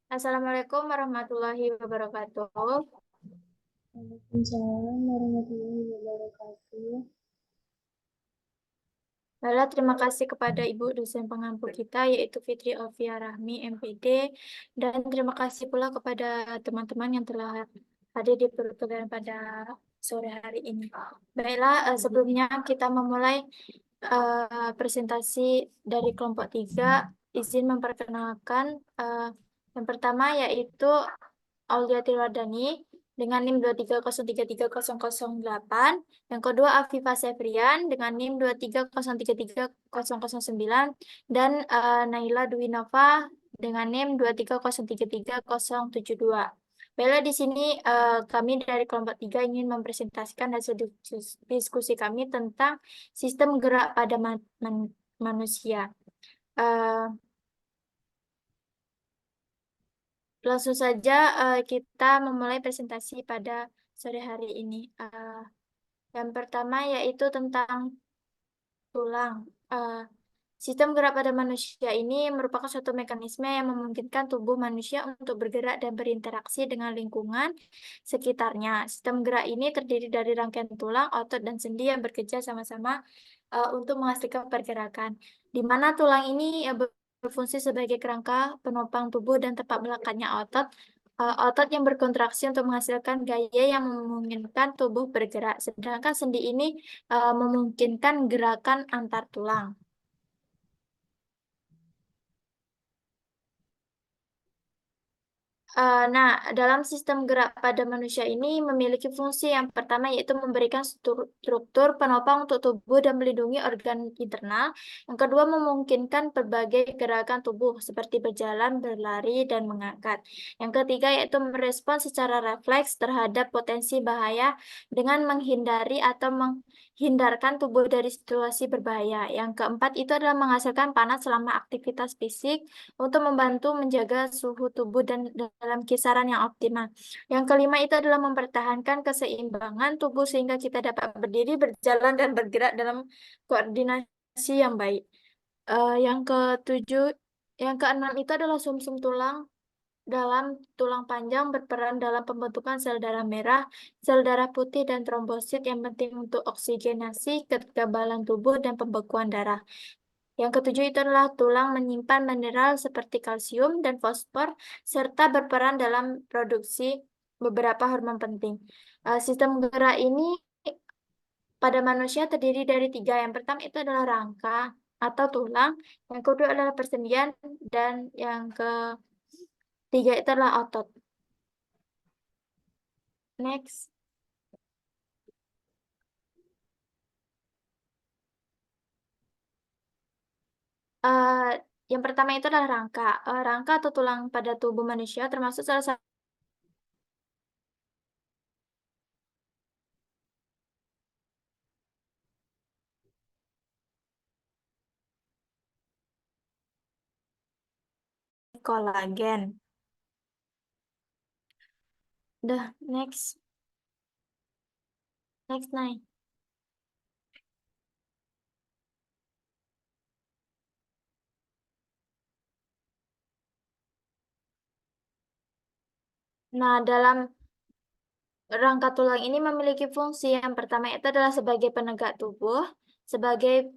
Assalamualaikum warahmatullahi wabarakatuh. Waalaikumsalam warahmatullahi wabarakatuh. Lalu terima kasih kepada Ibu dosen pengampu kita yaitu Fitri Alfia Rahmi MPD, dan terima kasih pula kepada teman-teman yang telah hadir di perkuliahan pada sore hari ini. Baiklah, sebelumnya kita memulai presentasi dari kelompok 3. Izin memperkenalkan yang pertama yaitu Aulia Triwardani dengan NIM 230333008. Yang kedua Afifah Sevrian dengan NIM 230330009, dan Naila Dwinova dengan NIM 230330072. Baiklah, di sini kami dari kelompok 3 ingin mempresentasikan hasil diskusi kami tentang sistem gerak pada manusia. Eh, Langsung saja kita memulai presentasi pada sore hari ini. Yang pertama yaitu tentang tulang. Sistem gerak pada manusia ini merupakan suatu mekanisme yang memungkinkan tubuh manusia untuk bergerak dan berinteraksi dengan lingkungan sekitarnya. Sistem gerak ini terdiri dari rangkaian tulang, otot, dan sendi yang bekerja sama-sama untuk menghasilkan pergerakan. Di mana tulang ini berfungsi sebagai kerangka penopang tubuh dan tempat melekatnya otot. Otot yang berkontraksi untuk menghasilkan gaya yang memungkinkan tubuh bergerak. Sedangkan sendi ini memungkinkan gerakan antar tulang. Nah, dalam sistem gerak pada manusia ini memiliki fungsi yang pertama yaitu memberikan struktur penopang untuk tubuh dan melindungi organ internal. Yang kedua, memungkinkan berbagai gerakan tubuh seperti berjalan, berlari, dan mengangkat. Yang ketiga yaitu merespons secara refleks terhadap potensi bahaya dengan menghindari atau menghindarkan tubuh dari situasi berbahaya. Yang keempat itu adalah menghasilkan panas selama aktivitas fisik untuk membantu menjaga suhu tubuh dan dalam kisaran yang optimal. Yang kelima itu adalah mempertahankan keseimbangan tubuh sehingga kita dapat berdiri, berjalan, dan bergerak dalam koordinasi yang baik. Yang ketujuh, yang keenam itu adalah sumsum tulang dalam tulang panjang berperan dalam pembentukan sel darah merah, sel darah putih, dan trombosit yang penting untuk oksigenasi, kekebalan tubuh, dan pembekuan darah. Yang ketujuh itu adalah tulang menyimpan mineral seperti kalsium dan fosfor, serta berperan dalam produksi beberapa hormon penting. Sistem gerak ini pada manusia terdiri dari tiga. Yang pertama itu adalah rangka atau tulang, yang kedua adalah persendian, dan yang ketiga itu adalah otot. Next. Eh, yang pertama itu adalah rangka. Rangka atau tulang pada tubuh manusia termasuk salah satu kolagen. Dah, next. Next, nih. Nah, dalam rangka tulang ini memiliki fungsi yang pertama itu adalah sebagai penegak tubuh, sebagai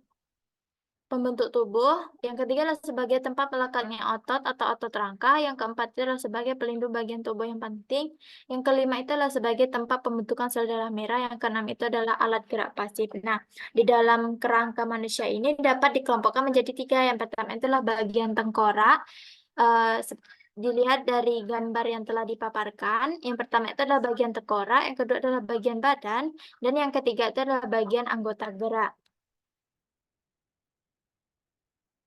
pembentuk tubuh, yang ketiga adalah sebagai tempat melekatnya otot atau otot rangka, yang keempat itu adalah sebagai pelindung bagian tubuh yang penting, yang kelima itu adalah sebagai tempat pembentukan sel darah merah, yang keenam itu adalah alat gerak pasif. Nah, di dalam kerangka manusia ini dapat dikelompokkan menjadi tiga. Yang pertama itu adalah bagian tengkorak. Dilihat dari gambar yang telah dipaparkan, yang pertama itu adalah bagian tengkorak, yang kedua adalah bagian badan, dan yang ketiga itu adalah bagian anggota gerak.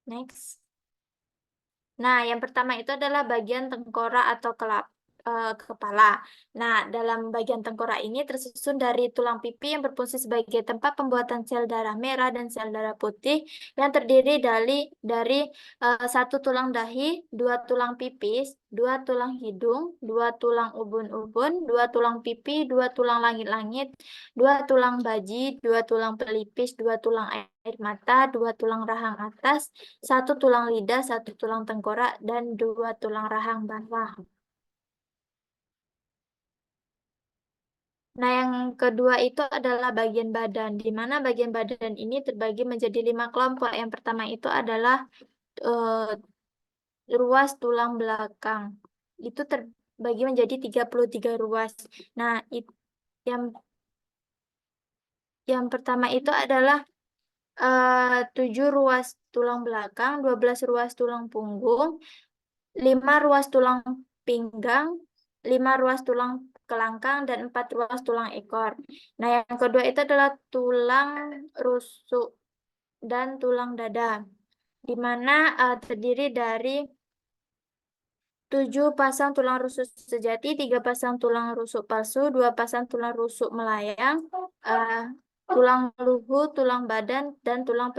Next. Nah, yang pertama itu adalah bagian tengkorak atau kelab. kepala. Nah, dalam bagian tengkorak ini tersusun dari tulang pipi yang berfungsi sebagai tempat pembuatan sel darah merah dan sel darah putih yang terdiri dari satu tulang dahi, dua tulang pipis, dua tulang hidung, dua tulang ubun-ubun, dua tulang pipi, dua tulang langit-langit, dua tulang baji, dua tulang pelipis, dua tulang air mata, dua tulang rahang atas, satu tulang lidah, satu tulang tengkorak, dan dua tulang rahang bawah. Nah, yang kedua itu adalah bagian badan, di mana bagian badan ini terbagi menjadi 5 kelompok. Yang pertama itu adalah ruas tulang belakang. Itu terbagi menjadi 33 ruas. Nah, yang yang pertama itu adalah 7 ruas tulang belakang, 12 ruas tulang punggung, 5 ruas tulang pinggang, 5 ruas tulang kelangkang, dan 4 ruas tulang ekor. Nah, yang kedua itu adalah tulang rusuk dan tulang dada, di mana terdiri dari 7 pasang tulang rusuk sejati, 3 pasang tulang rusuk palsu, 2 pasang tulang rusuk melayang, eh, tulang luhu, tulang badan, dan tulang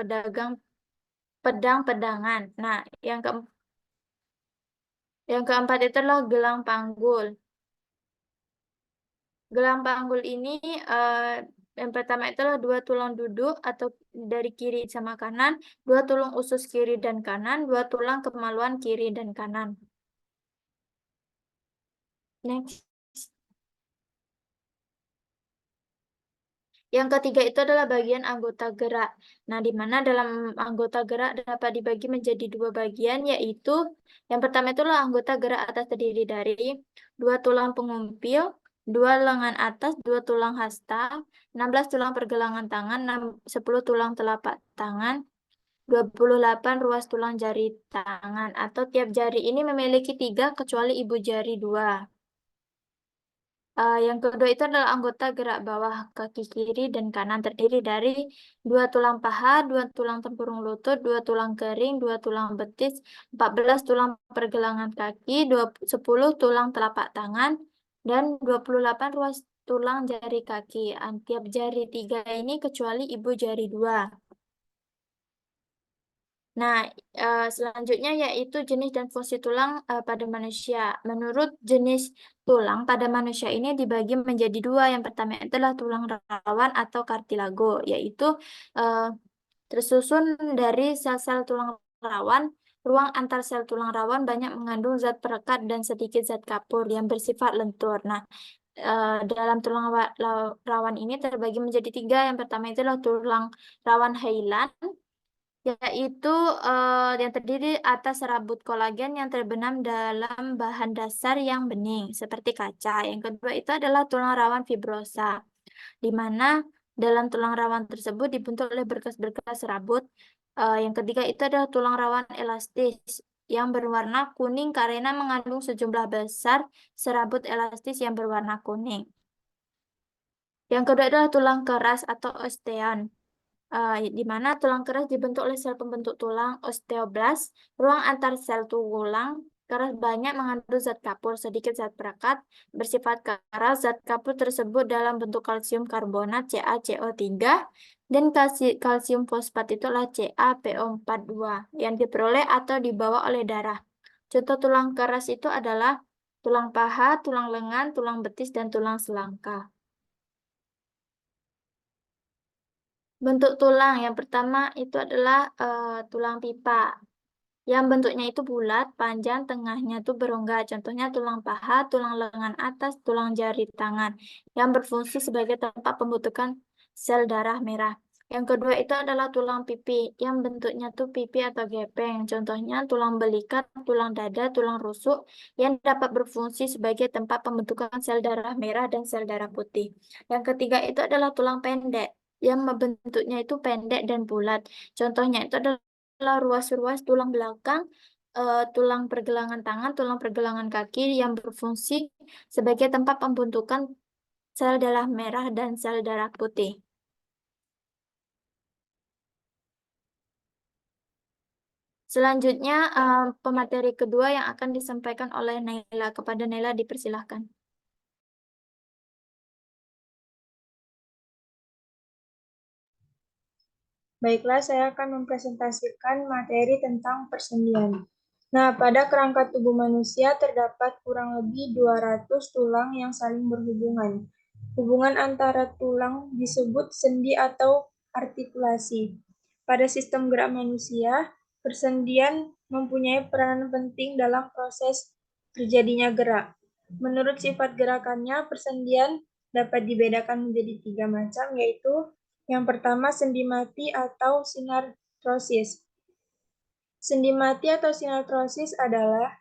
pedang-pedangan. Nah, yang keempat itu adalah gelang panggul. Gelang panggul ini yang pertama itu adalah 2 tulang duduk atau dari kiri sama kanan, 2 tulang usus kiri dan kanan, 2 tulang kemaluan kiri dan kanan. Next. Yang ketiga itu adalah bagian anggota gerak. Nah, di mana dalam anggota gerak dapat dibagi menjadi 2 bagian, yaitu yang pertama itulah anggota gerak atas terdiri dari 2 tulang pengumpil, 2 lengan atas, 2 tulang hasta, 16 tulang pergelangan tangan, 10 tulang telapak tangan, 28 ruas tulang jari tangan, atau tiap jari ini memiliki 3 kecuali ibu jari 2. Yang kedua itu adalah anggota gerak bawah kaki kiri dan kanan terdiri dari 2 tulang paha, 2 tulang tempurung lutut, 2 tulang kering, 2 tulang betis, 14 tulang pergelangan kaki, 10 tulang telapak tangan, dan 28 ruas tulang jari kaki. Tiap jari 3 ini kecuali ibu jari 2. Nah, selanjutnya yaitu jenis dan fungsi tulang pada manusia. Menurut jenis tulang pada manusia ini dibagi menjadi 2. Yang pertama adalah tulang rawan atau kartilago, yaitu uh, tersusun dari sel-sel tulang rawan. Ruang antar sel tulang rawan banyak mengandung zat perekat dan sedikit zat kapur yang bersifat lentur. Nah, dalam tulang rawan ini terbagi menjadi 3. Yang pertama itu adalah tulang rawan Heylan, yaitu yang terdiri atas serabut kolagen yang terbenam dalam bahan dasar yang bening seperti kaca. Yang kedua itu adalah tulang rawan fibrosa, di mana dalam tulang rawan tersebut dibentuk oleh berkas-berkas serabut. Yang ketiga itu adalah tulang rawan elastis yang berwarna kuning karena mengandung sejumlah besar serabut elastis yang berwarna kuning. Yang kedua adalah tulang keras atau osteon, di mana tulang keras dibentuk oleh sel pembentuk tulang osteoblast. Ruang antar sel tulang keras banyak mengandung zat kapur, sedikit zat perekat bersifat keras. Zat kapur tersebut dalam bentuk kalsium karbonat CaCO3 dan kalsium fosfat itulah CaPO42 yang diperoleh atau dibawa oleh darah. Contoh tulang keras itu adalah tulang paha, tulang lengan, tulang betis, dan tulang selangka. Bentuk tulang yang pertama itu adalah tulang pipa yang bentuknya itu bulat, panjang, tengahnya itu berongga. Contohnya tulang paha, tulang lengan atas, tulang jari tangan yang berfungsi sebagai tempat pembentukan sel darah merah. Yang kedua itu adalah tulang pipi yang bentuknya tuh pipi atau gepeng. Contohnya tulang belikat, tulang dada, tulang rusuk yang dapat berfungsi sebagai tempat pembentukan sel darah merah dan sel darah putih. Yang ketiga itu adalah tulang pendek yang bentuknya itu pendek dan bulat. Contohnya itu adalah ruas-ruas tulang belakang, tulang pergelangan tangan, tulang pergelangan kaki yang berfungsi sebagai tempat pembentukan sel darah merah dan sel darah putih. Selanjutnya, pemateri kedua yang akan disampaikan oleh Naila. Kepada Naila dipersilahkan. Baiklah, saya akan mempresentasikan materi tentang persendian. Nah, pada kerangka tubuh manusia terdapat kurang lebih 200 tulang yang saling berhubungan. Hubungan antara tulang disebut sendi atau artikulasi. Pada sistem gerak manusia, persendian mempunyai peranan penting dalam proses terjadinya gerak. Menurut sifat gerakannya, persendian dapat dibedakan menjadi 3 macam, yaitu yang pertama, sendi mati atau sinartrosis. Sendi mati atau sinartrosis adalah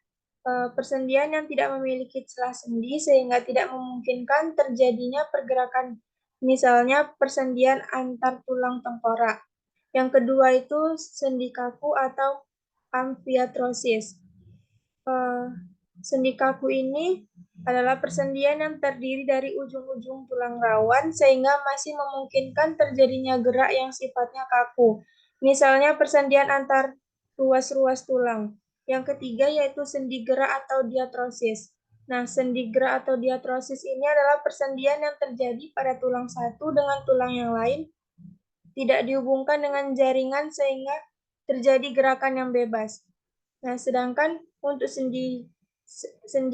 persendian yang tidak memiliki celah sendi sehingga tidak memungkinkan terjadinya pergerakan, misalnya persendian antar tulang tengkorak. Yang kedua itu sendi kaku atau amfiatrosis. Sendi kaku ini adalah persendian yang terdiri dari ujung-ujung tulang rawan sehingga masih memungkinkan terjadinya gerak yang sifatnya kaku. Misalnya persendian antar ruas-ruas tulang. Yang ketiga yaitu sendi gerak atau diatrosis. Nah, sendi gerak atau diatrosis ini adalah persendian yang terjadi pada tulang satu dengan tulang yang lain, tidak dihubungkan dengan jaringan sehingga terjadi gerakan yang bebas. Nah, sedangkan untuk sendi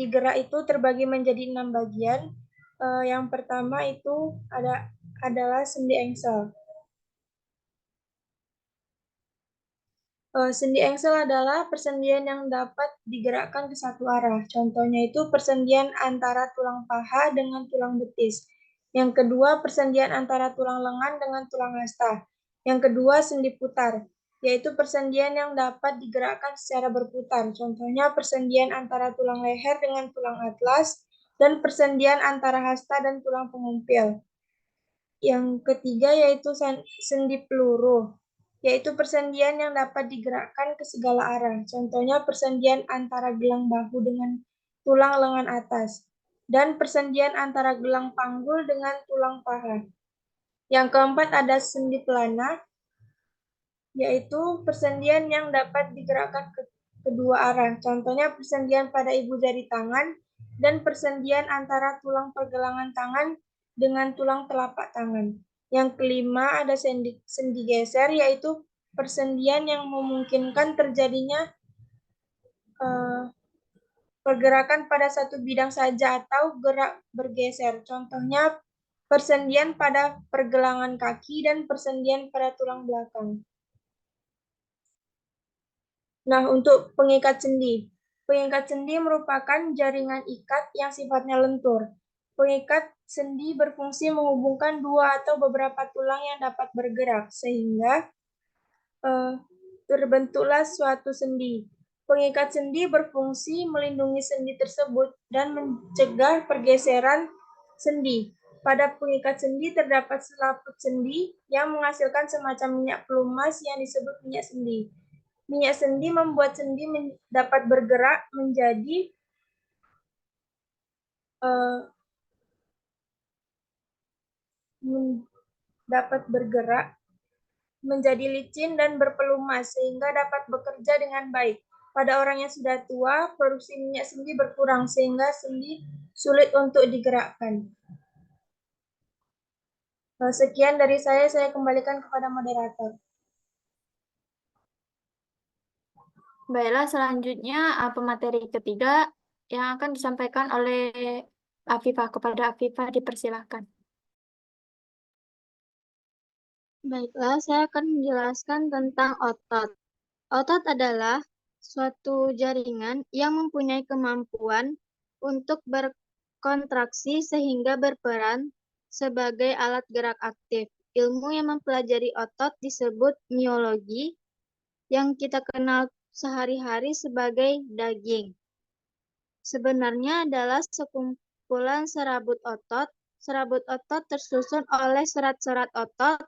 gerak itu terbagi menjadi 6 bagian. Yang pertama itu adalah sendi engsel. Sendi engsel adalah persendian yang dapat digerakkan ke satu arah. Contohnya itu persendian antara tulang paha dengan tulang betis. Yang kedua, persendian antara tulang lengan dengan tulang hasta. Yang kedua, sendi putar, yaitu persendian yang dapat digerakkan secara berputar. Contohnya persendian antara tulang leher dengan tulang atlas, dan persendian antara hasta dan tulang pengumpil. Yang ketiga yaitu sendi peluru, yaitu persendian yang dapat digerakkan ke segala arah. Contohnya persendian antara gelang bahu dengan tulang lengan atas, dan persendian antara gelang panggul dengan tulang paha. Yang keempat ada sendi pelana, yaitu persendian yang dapat digerakkan ke kedua arah. Contohnya persendian pada ibu jari tangan dan persendian antara tulang pergelangan tangan dengan tulang telapak tangan. Yang kelima ada sendi geser, yaitu persendian yang memungkinkan terjadinya pergerakan pada satu bidang saja atau gerak bergeser. Contohnya persendian pada pergelangan kaki dan persendian pada tulang belakang. Nah, untuk pengikat sendi. Pengikat sendi merupakan jaringan ikat yang sifatnya lentur. Pengikat sendi berfungsi menghubungkan dua atau beberapa tulang yang dapat bergerak, sehingga terbentuklah suatu sendi. Pengikat sendi berfungsi melindungi sendi tersebut dan mencegah pergeseran sendi. Pada pengikat sendi terdapat selaput sendi yang menghasilkan semacam minyak pelumas yang disebut minyak sendi. Minyak sendi membuat sendi dapat bergerak menjadi menjadi licin dan berpelumas sehingga dapat bekerja dengan baik. Pada orang yang sudah tua, produksi minyak sendi berkurang sehingga sendi sulit untuk digerakkan. Sekian dari saya kembalikan kepada moderator. Baiklah, selanjutnya pemateri ketiga yang akan disampaikan oleh Afifah. Kepada Afifah dipersilahkan. Baiklah, saya akan menjelaskan tentang otot. Otot adalah suatu jaringan yang mempunyai kemampuan untuk berkontraksi sehingga berperan sebagai alat gerak aktif. Ilmu yang mempelajari otot disebut miologi, yang kita kenal sehari-hari sebagai daging. Sebenarnya adalah sekumpulan serabut otot. Serabut otot tersusun oleh serat-serat otot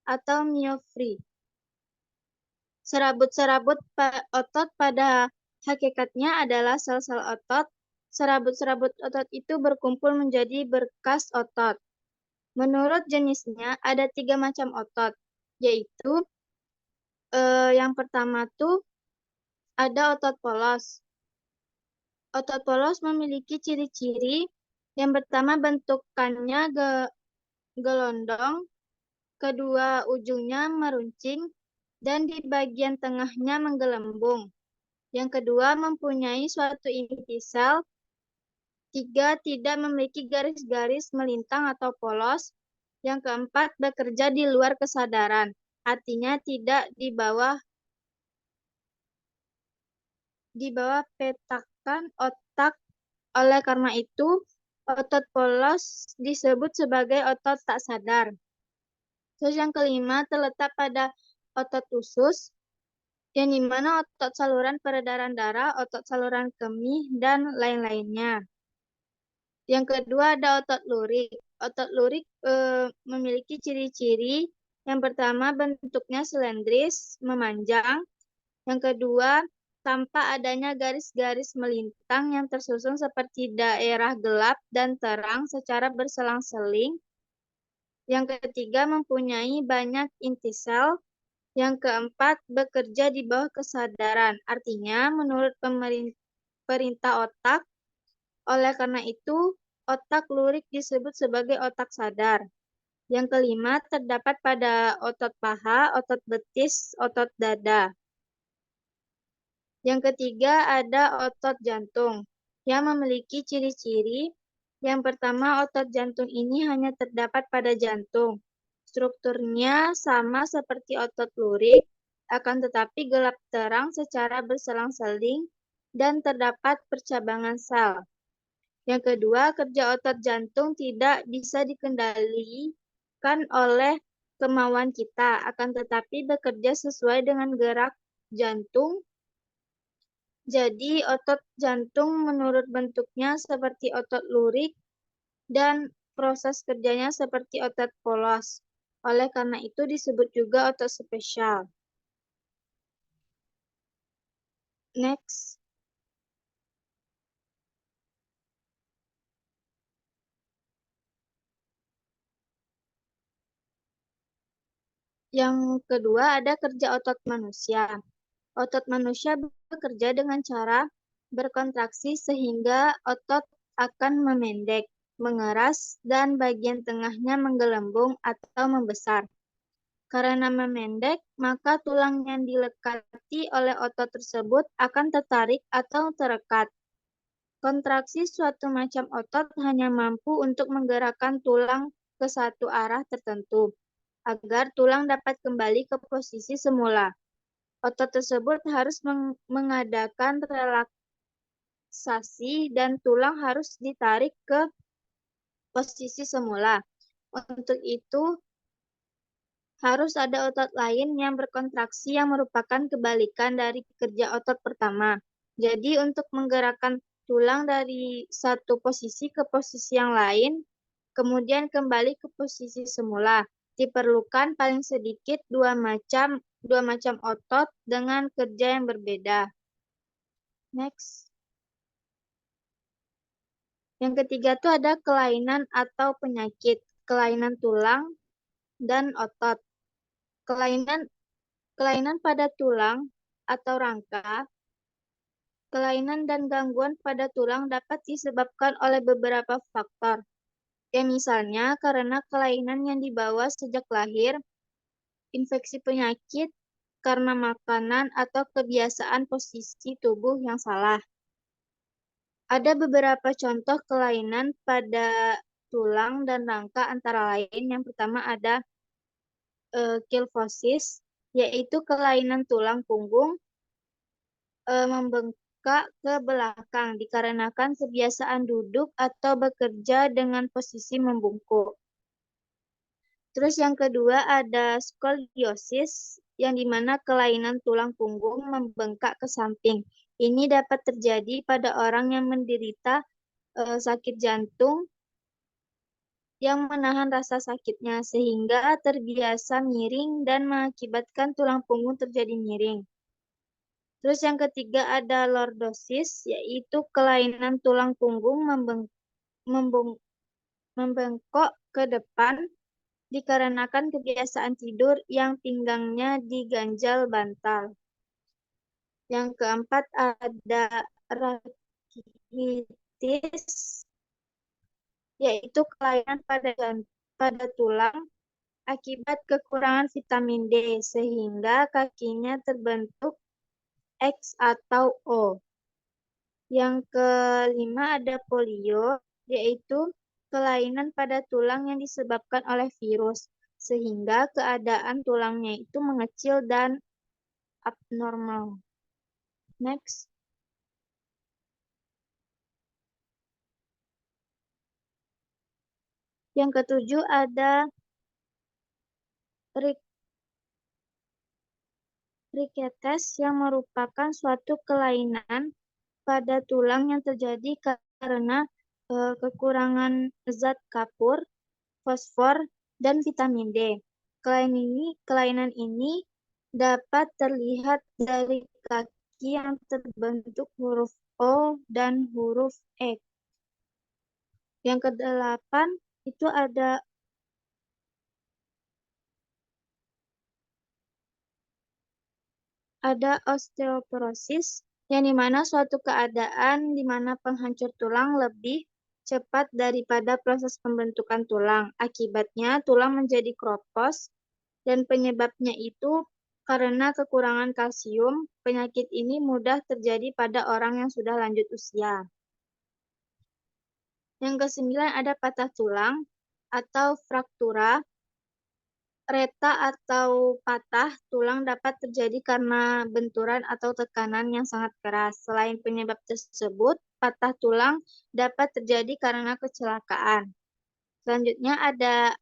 atau miofri. Serabut-serabut otot pada hakikatnya adalah sel-sel otot. Serabut-serabut otot itu berkumpul menjadi berkas otot. Menurut jenisnya ada 3 macam otot, yaitu yang pertama tuh Ada otot polos. Otot polos memiliki ciri-ciri. Yang pertama, bentukannya gelondong, kedua ujungnya meruncing, dan di bagian tengahnya menggelembung. Yang kedua, mempunyai suatu inti sel. Tiga, tidak memiliki garis-garis melintang atau polos. Yang keempat, bekerja di luar kesadaran. Artinya tidak di bawah petakan otak. Oleh karena itu, otot polos disebut sebagai otot tak sadar. Terus yang kelima, terletak pada otot usus, yang dimana otot saluran peredaran darah, otot saluran kemih, dan lain-lainnya. Yang kedua ada otot lurik. Otot lurik memiliki ciri-ciri. Yang pertama, bentuknya silindris, memanjang. Yang kedua, tanpa adanya garis-garis melintang yang tersusun seperti daerah gelap dan terang secara berselang-seling. Yang ketiga, mempunyai banyak inti sel. Yang keempat, bekerja di bawah kesadaran. Artinya, menurut perintah otak, oleh karena itu, otak lurik disebut sebagai otak sadar. Yang kelima, terdapat pada otot paha, otot betis, otot dada. Yang ketiga, ada otot jantung yang memiliki ciri-ciri. Yang pertama, otot jantung ini hanya terdapat pada jantung. Strukturnya sama seperti otot lurik, akan tetapi gelap terang secara berselang-seling dan terdapat percabangan sel. Yang kedua, kerja otot jantung tidak bisa dikendalikan oleh kemauan kita, akan tetapi bekerja sesuai dengan gerak jantung. Jadi, otot jantung menurut bentuknya seperti otot lurik dan proses kerjanya seperti otot polos. Oleh karena itu disebut juga otot spesial. Next. Yang kedua ada kerja otot manusia. Otot manusia bekerja dengan cara berkontraksi sehingga otot akan memendek, mengeras, dan bagian tengahnya menggelembung atau membesar. Karena memendek, maka tulang yang dilekati oleh otot tersebut akan tertarik atau terekat. Kontraksi suatu macam otot hanya mampu untuk menggerakkan tulang ke satu arah tertentu, agar tulang dapat kembali ke posisi semula. Otot tersebut harus mengadakan relaksasi dan tulang harus ditarik ke posisi semula. Untuk itu, harus ada otot lain yang berkontraksi yang merupakan kebalikan dari kerja otot pertama. Jadi, untuk menggerakkan tulang dari satu posisi ke posisi yang lain, kemudian kembali ke posisi semula, diperlukan paling sedikit dua macam otot dengan kerja yang berbeda. Next. Yang ketiga itu ada kelainan atau penyakit, kelainan tulang dan otot. Kelainan pada tulang atau rangka, kelainan dan gangguan pada tulang dapat disebabkan oleh beberapa faktor. Misalnya karena kelainan yang dibawa sejak lahir, infeksi penyakit, karena makanan atau kebiasaan posisi tubuh yang salah. Ada beberapa contoh kelainan pada tulang dan rangka antara lain. Yang pertama ada kyphosis, yaitu kelainan tulang punggung membengkak ke belakang dikarenakan kebiasaan duduk atau bekerja dengan posisi membungkuk. Terus yang kedua ada skoliosis, yang dimana kelainan tulang punggung membengkak ke samping. Ini dapat terjadi pada orang yang menderita sakit jantung yang menahan rasa sakitnya sehingga terbiasa miring dan mengakibatkan tulang punggung terjadi miring. Terus yang ketiga ada lordosis, yaitu kelainan tulang punggung membengkok ke depan dikarenakan kebiasaan tidur yang pinggangnya diganjal bantal. Yang keempat ada rakitis, yaitu kelainan pada tulang akibat kekurangan vitamin D, sehingga kakinya terbentuk X atau O. Yang kelima ada polio, yaitu kelainan pada tulang yang disebabkan oleh virus, sehingga keadaan tulangnya itu mengecil dan abnormal. Next. Yang ketujuh ada riketes yang merupakan suatu kelainan pada tulang yang terjadi karena kekurangan zat kapur, fosfor, dan vitamin D. Kelainan ini dapat terlihat dari kaki yang terbentuk huruf O dan huruf E. Yang kedelapan itu ada osteoporosis, yang dimana suatu keadaan di mana penghancur tulang lebih cepat daripada proses pembentukan tulang. Akibatnya tulang menjadi kropos, dan penyebabnya itu karena kekurangan kalsium. Penyakit ini mudah terjadi pada orang yang sudah lanjut usia. Yang kesembilan ada patah tulang atau fraktura. Retak atau patah tulang dapat terjadi karena benturan atau tekanan yang sangat keras. Selain penyebab tersebut, patah tulang dapat terjadi karena kecelakaan. Selanjutnya ada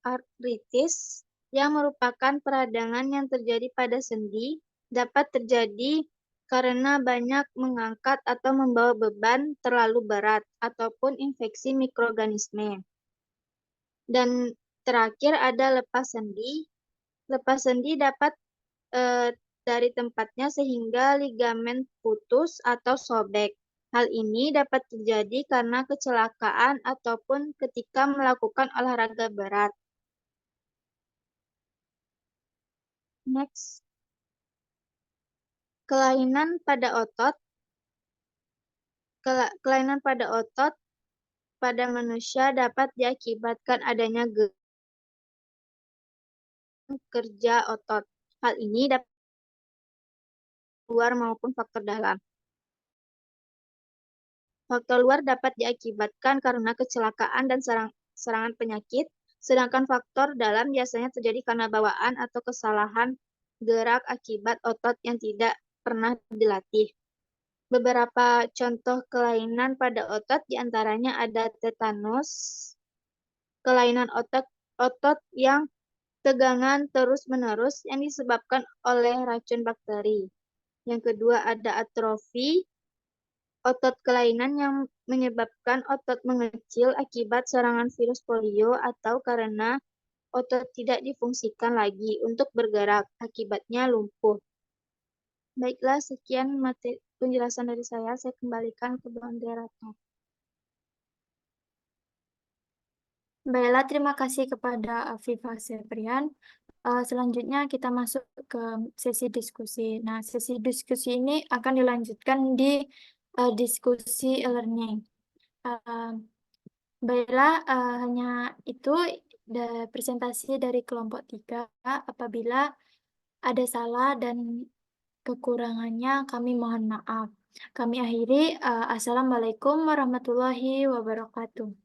artritis, yang merupakan peradangan yang terjadi pada sendi, dapat terjadi karena banyak mengangkat atau membawa beban terlalu berat, ataupun infeksi mikroorganisme. Dan terakhir ada lepas sendi. Lepas sendi dapat dari tempatnya sehingga ligamen putus atau sobek. Hal ini dapat terjadi karena kecelakaan ataupun ketika melakukan olahraga berat. Next. Kelainan pada otot. Kelainan pada otot pada manusia dapat diakibatkan adanya kerja otot. Hal ini dapat luar maupun faktor dalam. Faktor luar dapat diakibatkan karena kecelakaan dan serangan penyakit, sedangkan faktor dalam biasanya terjadi karena bawaan atau kesalahan gerak akibat otot yang tidak pernah dilatih. Beberapa contoh kelainan pada otot diantaranya ada tetanus, kelainan otot yang tegangan terus-menerus yang disebabkan oleh racun bakteri. Yang kedua ada atrofi, otot kelainan yang menyebabkan otot mengecil akibat serangan virus polio atau karena otot tidak difungsikan lagi untuk bergerak, akibatnya lumpuh. Baiklah, sekian penjelasan dari saya kembalikan ke Bang Derato. Baiklah, terima kasih kepada Afifah Septrian. Selanjutnya kita masuk ke sesi diskusi. Nah, sesi diskusi ini akan dilanjutkan di diskusi e-learning. Baiklah, hanya itu presentasi dari kelompok 3. Apabila ada salah dan kekurangannya, kami mohon maaf. Kami akhiri. Assalamualaikum warahmatullahi wabarakatuh.